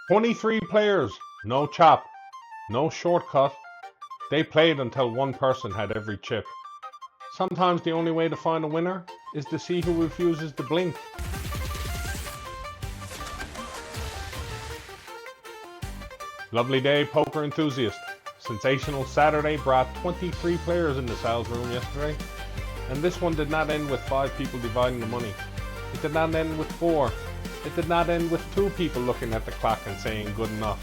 23 players, no chop, no shortcut. They played until one person had every chip. Sometimes the only way to find a winner is to see who refuses to blink. Lovely day, poker enthusiast. Sensational Saturday brought 23 players in the sales room yesterday, and this one did not end with 5 people dividing the money. It did not end with 4. It did not end with 2 people looking at the clock and saying good enough.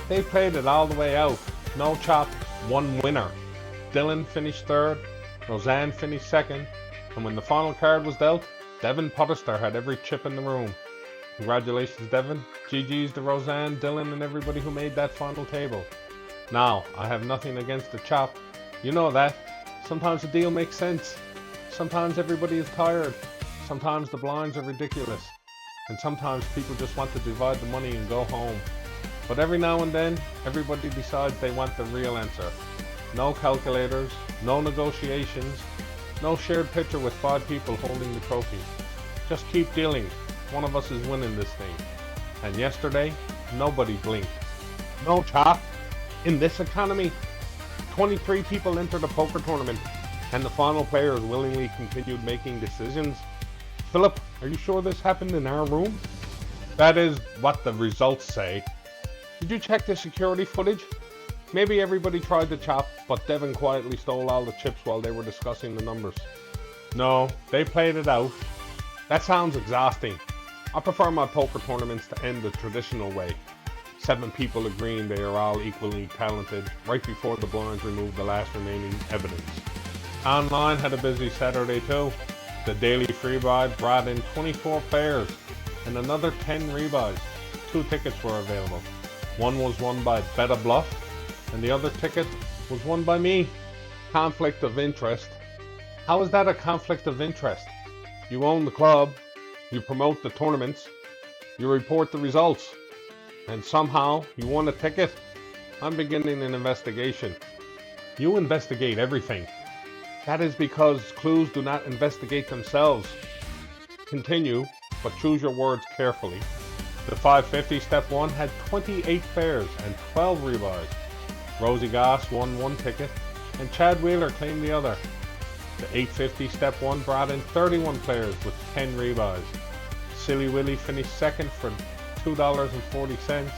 They played it all the way out. No chop, one winner. Dylan finished 3rd, Roseann finished 2nd, and when the final card was dealt, Devon Puddister had every chip in the room. Congratulations, Devon. GG's to Roseann, Dylan, and everybody who made that final table. Now, I have nothing against the chop. You know that. Sometimes the deal makes sense. Sometimes everybody is tired. Sometimes the blinds are ridiculous. And sometimes people just want to divide the money and go home. But every now and then, everybody decides they want the real answer. No calculators, no negotiations, no shared picture with 5 people holding the trophy. Just keep dealing. One of us is winning this thing. And yesterday, nobody blinked. No chop. In this economy, 23 people entered a poker tournament, and the final players willingly continued making decisions. Philip, are you sure this happened in our room? That is what the results say. Did you check the security footage? Maybe everybody tried to chop, but Devon quietly stole all the chips while they were discussing the numbers. No, they played it out. That sounds exhausting. I prefer my poker tournaments to end the traditional way. 7 people agreeing they are all equally talented right before the blinds removed the last remaining evidence. Online had a busy Saturday too. The daily Freebuy brought in 24 players and another 10 rebuys. 2 tickets were available. One was won by BETABLUFF and the other ticket was won by me. Conflict of interest. How is that a conflict of interest? You own the club, you promote the tournaments, you report the results, and somehow you won a ticket. I'm beginning an investigation. You investigate everything. That is because clues do not investigate themselves. Continue, but choose your words carefully. The 550 Step 1 had 28 players and 12 rebuys. RosieGosse won 1 ticket, and Chad Wheeler claimed the other. The 850 Step 1 brought in 31 players with 10 rebuys. SillyWilly finished 2nd for $2.40,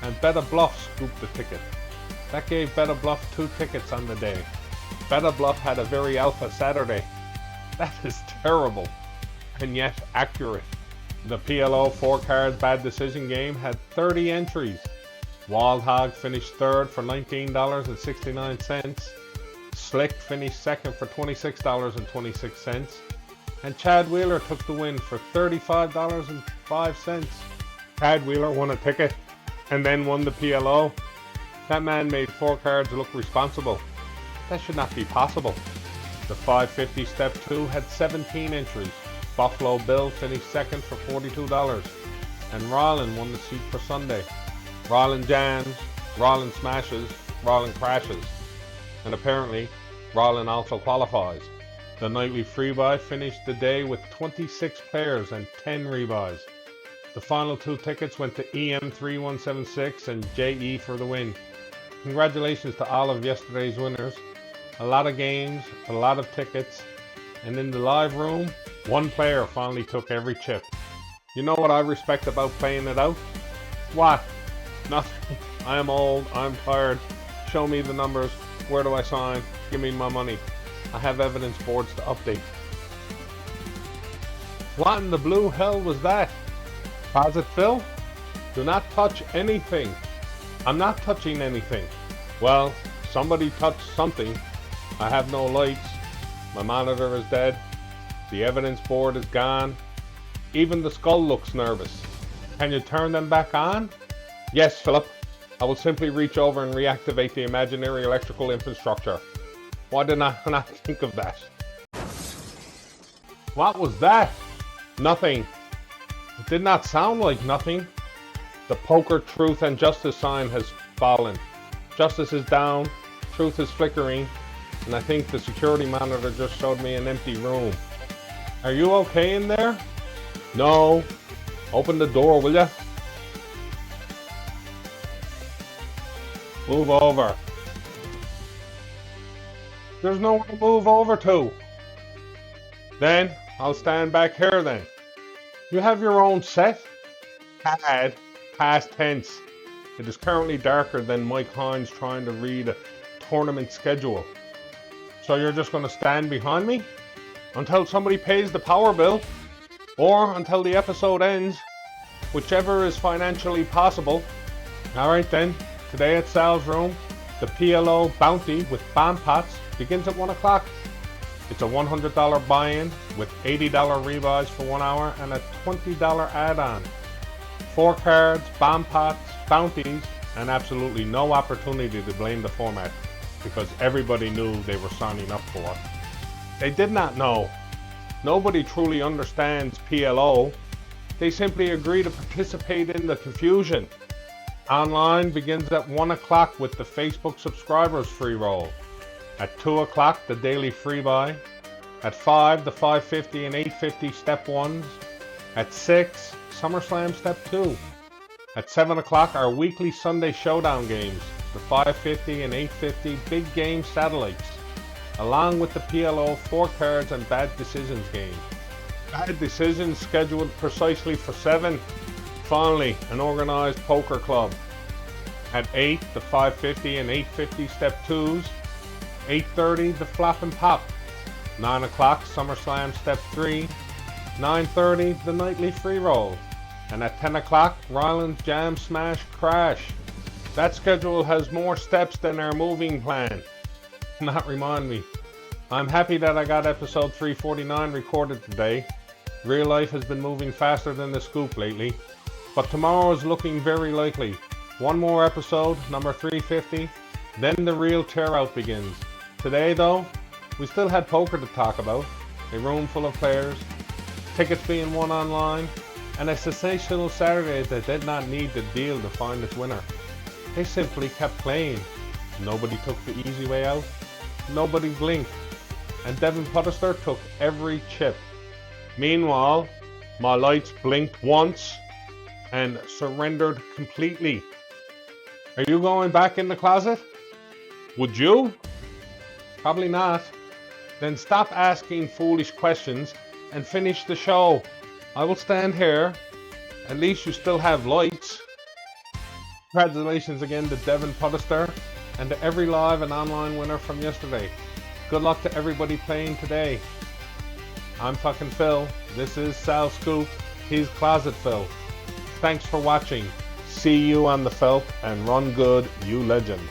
and BETABLUFF scooped the ticket. That gave BETABLUFF 2 tickets on the day. BETABLUFF had a very alpha Saturday. That is terrible, and yet accurate. The PLO 4 cards bad decision game had 30 entries. WildHog finished 3rd for $19.69. Sllickk finished 2nd for $26.26. And Chad Wheeler took the win for $35.05. Chad Wheeler won a ticket and then won the PLO. That man made 4 cards look responsible. That should not be possible. The 550 Step 2 had 17 entries. Bufflo Bill finished 2nd for $42. And Rylan won the seat for Sunday. Rylan jams, Rylan smashes, Rylan crashes. And apparently, Rylan also qualifies. The nightly Freebuy finished the day with 26 players and 10 rebuys. The final 2 tickets went to EM3176 and JE for the win. Congratulations to all of yesterday's winners. A lot of games, a lot of tickets, and in the live room, 1 player finally took every chip. You know what I respect about playing it out? What? Nothing. I am old, I'm tired. Show me the numbers. Where do I sign? Give me my money. I have evidence boards to update. What in the blue hell was that? Deposit Phil? Do not touch anything. I'm not touching anything. Well, somebody touched something. I have no lights. My monitor is dead. The evidence board is gone. Even the skull looks nervous. Can you turn them back on? Yes, Philip. I will simply reach over and reactivate the imaginary electrical infrastructure. Why did I not think of that? What was that? Nothing. It did not sound like nothing. The poker, truth, and justice sign has fallen. Justice is down, truth is flickering, and I think the security monitor just showed me an empty room. Are you okay in there? No. Open the door, will ya? Move over. There's nowhere to move over to. Then, I'll stand back here then. You have your own set? Had, past tense. It is currently darker than Mike Hines trying to read a tournament schedule. So you're just going to stand behind me? Until somebody pays the power bill? Or until the episode ends? Whichever is financially possible. Alright then, today at Sal's room, the PLO Bounty with bomb pots begins at 1 o'clock. It's a $100 buy-in with $80 rebuys for 1 hour and a $20 add-on. 4 cards, bomb pots, bounties, and absolutely no opportunity to blame the format because everybody knew they were signing up for. They did not know. Nobody truly understands PLO. They simply agree to participate in the confusion. Online begins at 1 o'clock with the Facebook subscribers Freeroll. At 2 o'clock, the daily Freebuy. At 5, the 550 and 850 Step 1s. At 6, SummerSlam Step 2. At 7 o'clock, our weekly Sunday Showdown games, the 550 and 850 Big Game Satellites, along with the PLO 4 cards and Bad Decisions game. Bad Decisions scheduled precisely for 7. Finally, an organized poker club. At 8, the 550 and 850 Step 2s. 8:30, the Flop and Pop. 9 o'clock, SummerSlam Step 3. 9:30, the nightly Freeroll. And at 10 o'clock, Rylan's Jam Smash Crash. That schedule has more steps than our moving plan. Not remind me. I'm happy that I got episode 349 recorded today. Real life has been moving faster than the scoop lately. But tomorrow is looking very likely. One more episode, number 350, then the real tear out begins. Today though, we still had poker to talk about, a room full of players, tickets being won online, and a sensational Saturday that did not need the deal to find its winner. They simply kept playing. Nobody took the easy way out. Nobody blinked. And Devon Puddister took every chip. Meanwhile, my lights blinked once and surrendered completely. Are you going back in the closet? Would you? Probably not. Then stop asking foolish questions and finish the show. I will stand here. At least you still have lights. Congratulations again to Devon Puddister and to every live and online winner from yesterday. Good luck to everybody playing today. I'm fucking Phil. This is Sal Scoop. He's Closet Phil. Thanks for watching. See you on the felt and run good, you legend.